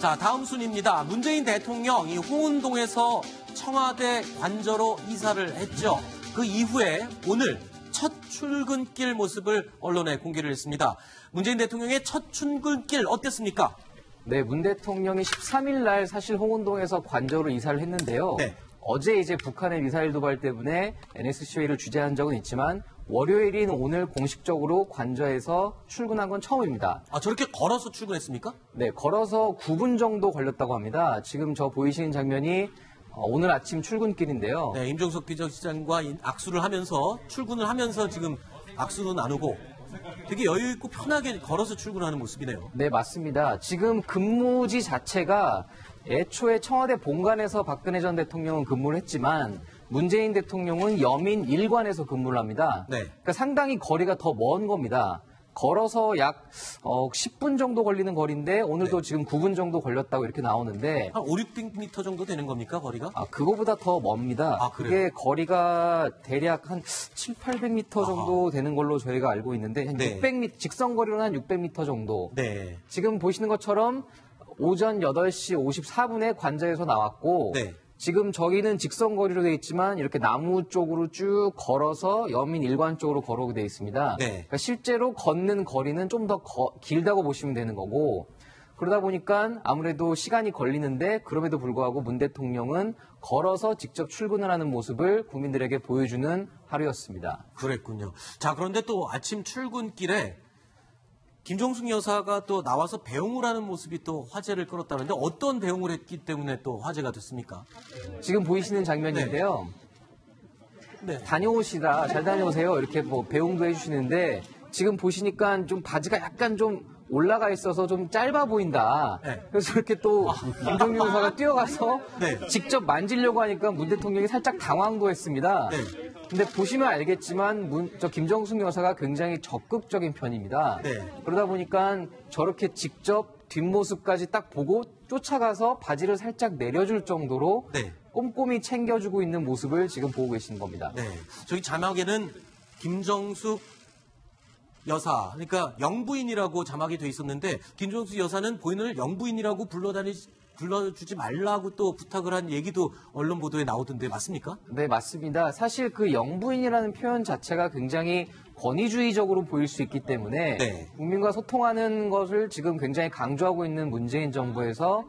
자, 다음 순입니다. 문재인 대통령 이 홍은동에서 청와대 관저로 이사를 했죠. 그 이후에 오늘 첫 출근길 모습을 언론에 공개를 했습니다. 문재인 대통령의 첫 출근길 어땠습니까? 네, 문 대통령이 13일 날 사실 홍은동에서 관저로 이사를 했는데요. 네. 어제 이제 북한의 미사일 도발 때문에 NSC회의를 주재한 적은 있지만 월요일인 오늘 공식적으로 관저에서 출근한 건 처음입니다. 아, 저렇게 걸어서 출근했습니까? 네, 걸어서 9분 정도 걸렸다고 합니다. 지금 저 보이시는 장면이 오늘 아침 출근길인데요. 네, 임종석 비서실장과 악수를 하면서 출근을 하면서 지금 악수도 나누고 되게 여유 있고 편하게 걸어서 출근하는 모습이네요. 네, 맞습니다. 지금 근무지 자체가 애초에 청와대 본관에서 박근혜 전 대통령은 근무를 했지만 문재인 대통령은 여민 1관에서 근무를 합니다. 네. 그러니까 상당히 거리가 더 먼 겁니다. 걸어서 약 10분 정도 걸리는 거리인데 오늘도 지금 9분 정도 걸렸다고 이렇게 나오는데 한 5, 600m 정도 되는 겁니까, 거리가? 그거보다 더 멉니다. 아, 그래요? 그게 거리가 대략 한 7, 800m 정도 되는 걸로 저희가 알고 있는데 한 네. 600m, 직선 거리로는 한 600m 정도. 네. 지금 보시는 것처럼 오전 8시 54분에 관저에서 나왔고 네. 지금 저기는 직선 거리로 되어 있지만 이렇게 나무 쪽으로 쭉 걸어서 여민 1관 쪽으로 걸어오게 되어 있습니다. 네. 그러니까 실제로 걷는 거리는 좀 더 길다고 보시면 되는 거고 그러다 보니까 아무래도 시간이 걸리는데 그럼에도 불구하고 문 대통령은 걸어서 직접 출근을 하는 모습을 국민들에게 보여주는 하루였습니다. 그랬군요. 자, 그런데 또 아침 출근길에 김정숙 여사가 또 나와서 배웅을 하는 모습이 또 화제를 끌었다는데 어떤 배웅을 했기 때문에 또 화제가 됐습니까? 지금 보이시는 장면인데요. 네. 다녀오시다, 잘 다녀오세요. 이렇게 뭐 배웅도 해주시는데 지금 보시니까 좀 바지가 약간 좀 올라가 있어서 좀 짧아 보인다. 네. 그래서 이렇게 또 김정숙 여사가 뛰어가서 네. 직접 만지려고 하니까 문 대통령이 살짝 당황도 했습니다. 네. 근데 보시면 알겠지만 김정숙 여사가 굉장히 적극적인 편입니다. 네. 그러다 보니까 저렇게 직접 뒷모습까지 딱 보고 쫓아가서 바지를 살짝 내려줄 정도로 네. 꼼꼼히 챙겨주고 있는 모습을 지금 보고 계시는 겁니다. 네. 저기 자막에는 김정숙 여사, 그러니까 영부인이라고 자막이 돼 있었는데 김정숙 여사는 본인을 영부인이라고 불러주지 말라고 또 부탁을 한 얘기도 언론 보도에 나오던데 맞습니까? 네, 맞습니다. 사실 그 영부인이라는 표현 자체가 굉장히 권위주의적으로 보일 수 있기 때문에 네. 국민과 소통하는 것을 지금 굉장히 강조하고 있는 문재인 정부에서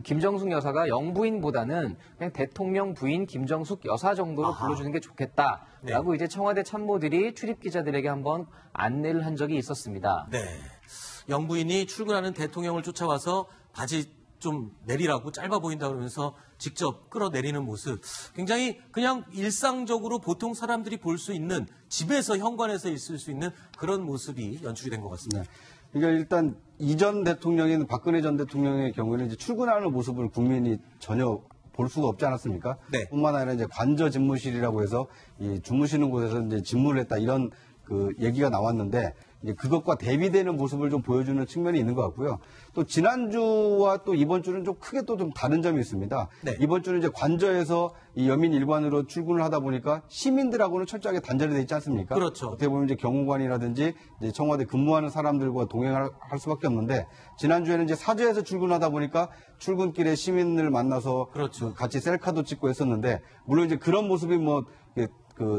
김정숙 여사가 영부인보다는 그냥 대통령 부인 김정숙 여사 정도로 불러주는 게 좋겠다라고 이제 청와대 참모들이 출입 기자들에게 한번 안내를 한 적이 있었습니다. 네. 영부인이 출근하는 대통령을 쫓아와서 바지 좀 내리라고 짧아 보인다 그러면서 직접 끌어내리는 모습. 굉장히 그냥 일상적으로 보통 사람들이 볼 수 있는 집에서 현관에서 있을 수 있는 그런 모습이 연출이 된 것 같습니다. 네. 그러니까 일단 이전 대통령인 박근혜 전 대통령의 경우에는 이제 출근하는 모습을 국민이 전혀 볼 수가 없지 않았습니까? 네. 뿐만 아니라 이제 관저 집무실이라고 해서 이 주무시는 곳에서 이제 집무를 했다 이런 그 얘기가 나왔는데 이제 그것과 대비되는 모습을 좀 보여주는 측면이 있는 것 같고요. 또 지난주와 또 이번 주는 좀 크게 또 좀 다른 점이 있습니다. 네. 이번 주는 이제 관저에서 이 여민 일관으로 출근을 하다 보니까 시민들하고는 철저하게 단절이 돼 있지 않습니까? 그렇죠. 어떻게 보면 이제 경호관이라든지 이제 청와대 근무하는 사람들과 동행할 수밖에 없는데 지난주에는 이제 사저에서 출근하다 보니까 출근길에 시민을 만나서 그렇죠. 같이 셀카도 찍고 했었는데 물론 이제 그런 모습이 뭐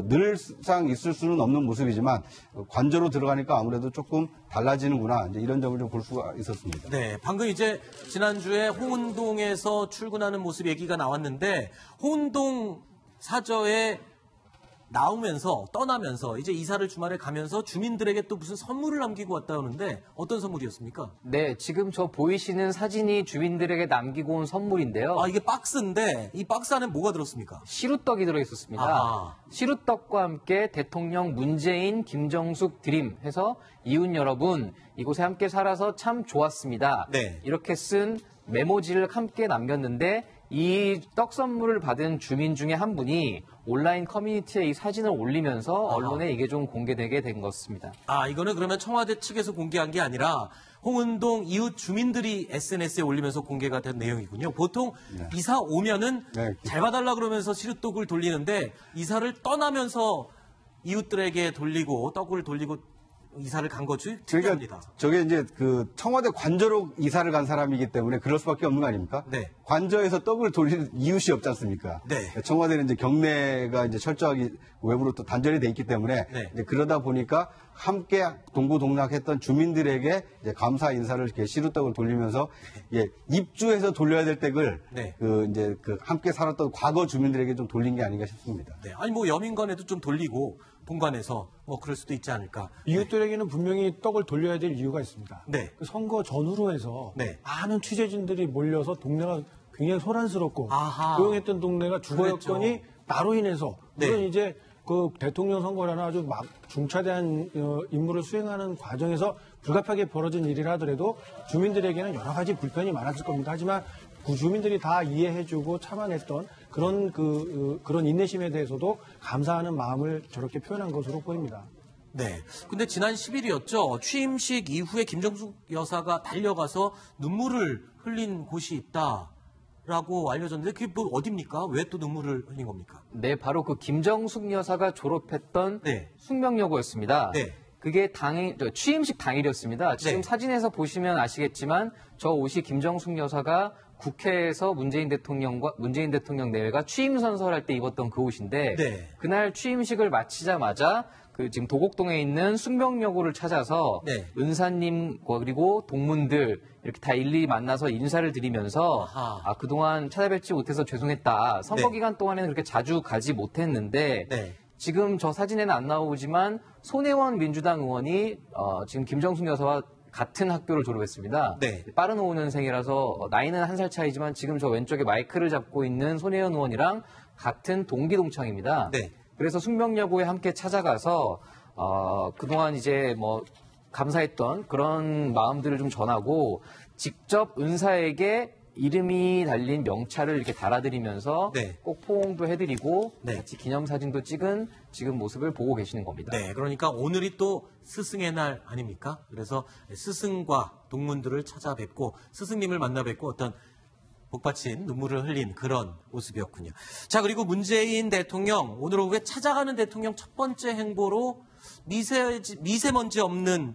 늘상 있을 수는 없는 모습이지만 관저로 들어가니까 아무래도 조금 달라지는구나 이제 이런 점을 좀 볼 수가 있었습니다. 네, 방금 이제 지난주에 홍은동에서 출근하는 모습 얘기가 나왔는데 홍은동 사저에 떠나면서 이제 이사를 주말에 가면서 주민들에게 또 무슨 선물을 남기고 왔다 하는데 어떤 선물이었습니까? 네, 지금 저 보이시는 사진이 주민들에게 남기고 온 선물인데요. 이게 박스인데 이 박스 안에 뭐가 들었습니까? 시루떡이 들어있었습니다. 아하. 시루떡과 함께 대통령 문재인, 김정숙 드림 해서 이웃 여러분 이곳에 함께 살아서 참 좋았습니다. 네. 이렇게 쓴 메모지를 함께 남겼는데 이 떡 선물을 받은 주민 중에 한 분이 온라인 커뮤니티에 이 사진을 올리면서 언론에 이게 좀 공개되게 된 것입니다. 이거는 그러면 청와대 측에서 공개한 게 아니라 홍은동 이웃 주민들이 SNS에 올리면서 공개가 된 내용이군요. 보통 이사 오면은 잘 봐달라 그러면서 시루떡을 돌리는데 이사를 떠나면서 이웃들에게 돌리고 떡을 돌리고 이사를 간 거죠. 특이합니다. 그러니까 저게 이제 그 청와대 관저로 이사를 간 사람이기 때문에 그럴 수밖에 없는 거 아닙니까? 네. 관저에서 떡을 돌릴 이웃이 없지 않습니까? 네. 청와대는 이제 경내가 이제 철저하게 외부로 또 단절이 돼 있기 때문에 네. 이제 그러다 보니까 함께 동고동락했던 주민들에게 이제 감사 인사를 이렇게 시루떡을 돌리면서 예, 입주해서 돌려야 될 떡을 네. 이제 함께 살았던 과거 주민들에게 좀 돌린 게 아닌가 싶습니다. 네. 아니 뭐 여민관에도 좀 돌리고 본관에서 뭐 그럴 수도 있지 않을까. 이웃들에게는 분명히 떡을 돌려야 될 이유가 있습니다. 네. 그 선거 전후로 해서 네. 많은 취재진들이 몰려서 동네가 굉장히 소란스럽고 아하. 조용했던 동네가 주거 그랬죠. 여건이 나로 인해서 네. 물론 이제 그 대통령 선거라는 아주 막 중차대한 임무를 수행하는 과정에서 불가피하게 벌어진 일이라 하더라도 주민들에게는 여러 가지 불편이 많았을 겁니다. 하지만 그 주민들이 다 이해해주고 참아냈던 그런 인내심에 대해서도 감사하는 마음을 저렇게 표현한 것으로 보입니다. 네. 근데 지난 10일이었죠. 취임식 이후에 김정숙 여사가 달려가서 눈물을 흘린 곳이 있다라고 알려졌는데 그게 뭐 어딥니까? 왜 또 눈물을 흘린 겁니까? 네, 바로 그 김정숙 여사가 졸업했던 네. 숙명여고였습니다. 네. 그게 취임식 당일이었습니다. 지금 네. 사진에서 보시면 아시겠지만 저 옷이 김정숙 여사가 국회에서 문재인 대통령 내외가 취임 선서할 때 입었던 그 옷인데 네. 그날 취임식을 마치자마자 그 지금 도곡동에 있는 숙명여고를 찾아서 네. 은사님 그리고 동문들 이렇게 다 일일이 만나서 인사를 드리면서 아하. 그동안 찾아뵙지 못해서 죄송했다. 선거 네. 기간 동안에는 그렇게 자주 가지 못했는데 네. 지금 저 사진에는 안 나오지만 손혜원 민주당 의원이 지금 김정숙 여사와 같은 학교를 졸업했습니다. 네. 빠른 5년생이라서 나이는 한 살 차이지만 지금 저 왼쪽에 마이크를 잡고 있는 손혜원 의원이랑 같은 동기 동창입니다. 네. 그래서 숙명여고에 함께 찾아가서 그동안 이제 뭐 감사했던 그런 마음들을 좀 전하고 직접 은사에게 이름이 달린 명찰을 이렇게 달아드리면서 네. 꼭 포옹도 해드리고 네. 같이 기념사진도 찍은 지금 모습을 보고 계시는 겁니다. 네, 그러니까 오늘이 또 스승의 날 아닙니까? 그래서 스승과 동문들을 찾아뵙고 스승님을 만나 뵙고 어떤 복받친 눈물을 흘린 그런 모습이었군요. 자, 그리고 문재인 대통령 오늘 오후에 찾아가는 대통령 첫 번째 행보로 미세먼지 없는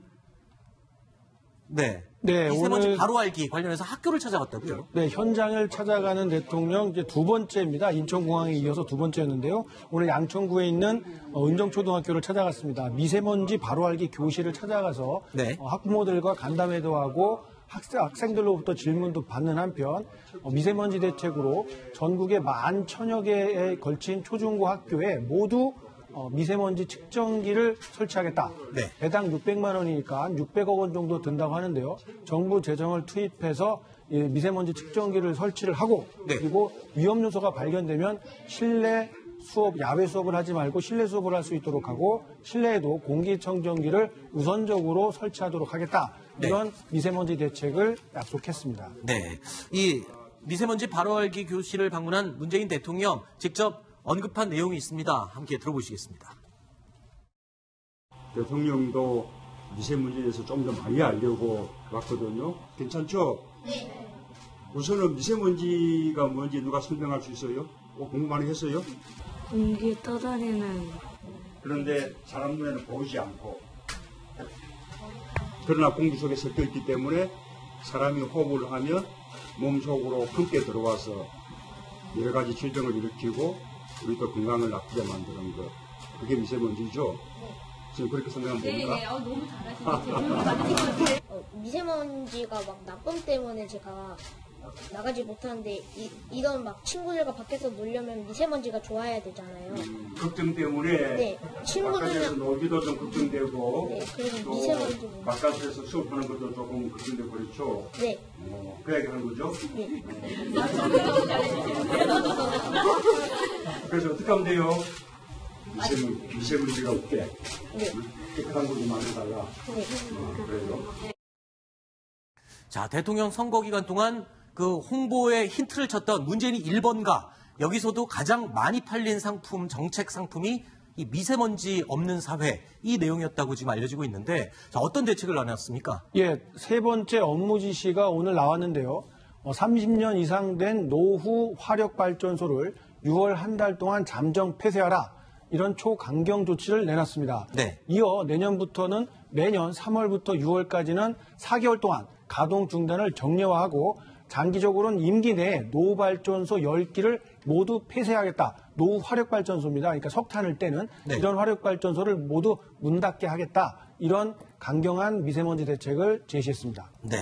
미세먼지 오늘 바로 알기 관련해서 학교를 찾아갔다고요? 네, 현장을 찾아가는 대통령 이제 두 번째입니다. 인천공항에 이어서 두 번째였는데요. 오늘 양천구에 있는 은정초등학교를 찾아갔습니다. 미세먼지 바로 알기 교실을 찾아가서 네. 학부모들과 간담회도 하고 학생들로부터 질문도 받는 한편 미세먼지 대책으로 전국의 11,000여 개에 걸친 초중고 학교에 모두 미세먼지 측정기를 설치하겠다. 네. 배당 600만 원이니까 600억 원 정도 든다고 하는데요. 정부 재정을 투입해서 미세먼지 측정기를 설치를 하고 네. 그리고 위험 요소가 발견되면 실내 수업, 야외 수업을 하지 말고 실내 수업을 할 수 있도록 하고 실내에도 공기청정기를 우선적으로 설치하도록 하겠다. 네. 이런 미세먼지 대책을 약속했습니다. 네. 이 미세먼지 바로 알기 교실을 방문한 문재인 대통령 직접 언급한 내용이 있습니다. 함께 들어보시겠습니다. 대통령도 미세먼지에 대해서 좀 더 많이 알려고 왔거든요. 괜찮죠? 네. 우선은 미세먼지가 뭔지 누가 설명할 수 있어요? 공부 많이 했어요? 공기 떠다니는 그런데 사람 눈에는 보이지 않고 그러나 공기 속에 섞여 있기 때문에 사람이 호흡을 하면 몸속으로 함께 들어와서 여러 가지 질병을 일으키고 우리도 건강을 나쁘게 만드는 것. 그게 미세먼지죠? 지금 그렇게 생각하면 됩니까? 네, 너무 잘하시네요. 미세먼지가 막 나쁨 때문에 제가 나가지 못하는데 이런 막 친구들과 밖에서 놀려면 미세먼지가 좋아야 되잖아요. 걱정 때문에 네, 바깥에서 놀기도 좀 걱정되고 네, 그리고 또 미세먼지 뭐. 바깥에서 수업하는 것도 조금 걱정되고 그렇죠? 네, 그 얘기 하는 거죠? 네. 그래서 어떻게 하면 돼요? 미세먼지가 없게 네. 깨끗한 곳좀 만들어달라. 네. 그래요? 자, 대통령 선거 기간 동안 그 홍보에 힌트를 쳤던 문재인이 1번가 여기서도 가장 많이 팔린 상품, 정책 상품이 이 미세먼지 없는 사회 이 내용이었다고 지금 알려지고 있는데 자, 어떤 대책을 나눴습니까? 예, 세 번째 업무 지시가 오늘 나왔는데요. 30년 이상 된 노후 화력 발전소를 6월 한 달 동안 잠정 폐쇄하라. 이런 초강경 조치를 내놨습니다. 네. 이어 내년부터는 매년 3월부터 6월까지는 4개월 동안 가동 중단을 정례화하고 장기적으로는 임기 내에 노후발전소 10기를 모두 폐쇄하겠다. 노후 화력발전소입니다. 그러니까 석탄을 떼는 네. 이런 화력발전소를 모두 문 닫게 하겠다. 이런 강경한 미세먼지 대책을 제시했습니다. 네.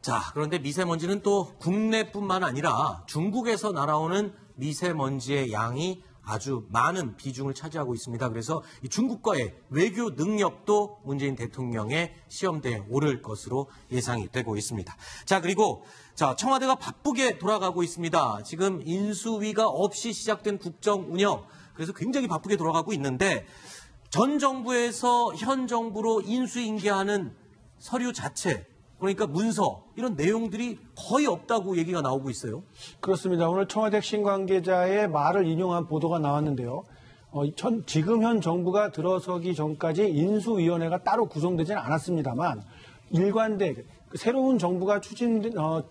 자, 그런데 미세먼지는 또 국내뿐만 아니라 중국에서 날아오는 미세먼지의 양이 아주 많은 비중을 차지하고 있습니다. 그래서 이 중국과의 외교 능력도 문재인 대통령의 시험대에 오를 것으로 예상이 되고 있습니다. 자, 그리고 자, 청와대가 바쁘게 돌아가고 있습니다. 지금 인수위가 없이 시작된 국정 운영, 그래서 굉장히 바쁘게 돌아가고 있는데 전 정부에서 현 정부로 인수인계하는 서류 자체, 그러니까 문서, 이런 내용들이 거의 없다고 얘기가 나오고 있어요. 그렇습니다. 오늘 청와대 핵심 관계자의 말을 인용한 보도가 나왔는데요. 지금 현 정부가 들어서기 전까지 인수위원회가 따로 구성되지는 않았습니다만 일관되게 새로운 정부가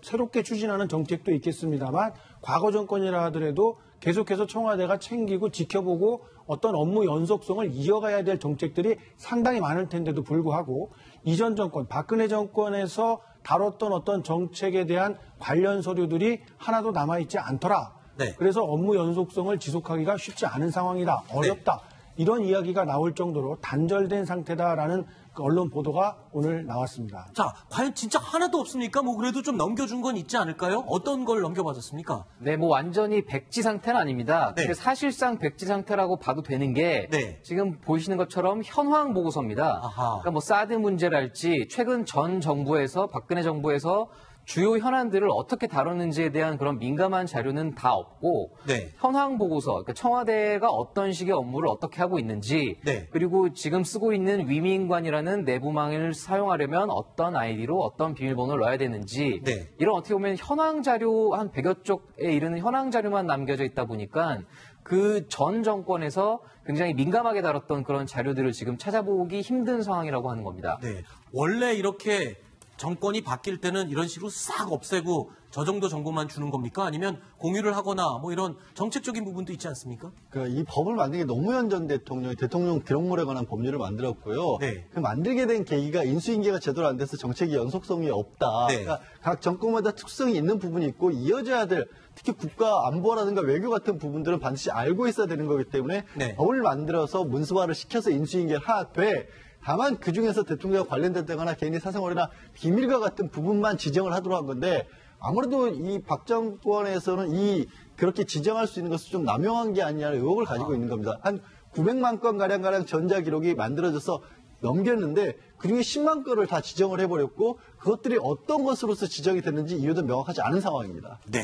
새롭게 추진하는 정책도 있겠습니다만 과거 정권이라 하더라도 계속해서 청와대가 챙기고 지켜보고 어떤 업무 연속성을 이어가야 될 정책들이 상당히 많을 텐데도 불구하고 이전 정권, 박근혜 정권에서 다뤘던 어떤 정책에 대한 관련 서류들이 하나도 남아있지 않더라. 네. 그래서 업무 연속성을 지속하기가 쉽지 않은 상황이다. 어렵다. 이런 이야기가 나올 정도로 단절된 상태다라는 그 언론 보도가 오늘 나왔습니다. 자, 과연 진짜 하나도 없습니까? 뭐 그래도 좀 넘겨준 건 있지 않을까요? 어떤 걸 넘겨받았습니까? 네, 뭐 완전히 백지 상태는 아닙니다. 네. 근데 사실상 백지 상태라고 봐도 되는 게 네. 지금 보시는 것처럼 현황 보고서입니다. 아하. 그러니까 뭐 사드 문제랄지 최근 전 정부에서 박근혜 정부에서 주요 현안들을 어떻게 다뤘는지에 대한 그런 민감한 자료는 다 없고 네. 현황 보고서, 그러니까 청와대가 어떤 식의 업무를 어떻게 하고 있는지 네. 그리고 지금 쓰고 있는 위민관이라는 내부망을 사용하려면 어떤 아이디로 어떤 비밀번호를 넣어야 되는지 네. 이런 어떻게 보면 현황 자료 한 100여 쪽에 이르는 현황 자료만 남겨져 있다 보니까 그 전 정권에서 굉장히 민감하게 다뤘던 그런 자료들을 지금 찾아보기 힘든 상황이라고 하는 겁니다. 네. 원래 이렇게 정권이 바뀔 때는 이런 식으로 싹 없애고 저 정도 정보만 주는 겁니까? 아니면 공유를 하거나 뭐 이런 정책적인 부분도 있지 않습니까? 이 법을 만든 게 노무현 전 대통령이 대통령 기록물에 관한 법률을 만들었고요. 네. 그 만들게 된 계기가 인수인계가 제대로 안 돼서 정책이 연속성이 없다. 네. 그러니까 각 정권마다 특성이 있는 부분이 있고 이어져야 될 특히 국가 안보라든가 외교 같은 부분들은 반드시 알고 있어야 되는 거기 때문에 네. 법을 만들어서 문서화를 시켜서 인수인계를 하되 다만 그중에서 대통령과 관련됐다거나 개인의 사생활이나 비밀과 같은 부분만 지정을 하도록 한 건데 아무래도 이 박 정권에서는 그렇게 지정할 수 있는 것을 좀 남용한 게 아니냐는 의혹을 가지고 있는 겁니다. 한 900만 건 가량 전자기록이 만들어져서 넘겼는데 그중에 10만 건을 다 지정을 해버렸고 그것들이 어떤 것으로서 지정이 됐는지 이유도 명확하지 않은 상황입니다. 네.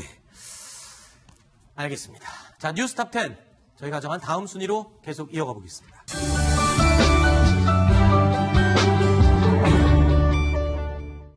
알겠습니다. 자, 뉴스탑 10. 저희가 정한 다음 순위로 계속 이어가 보겠습니다.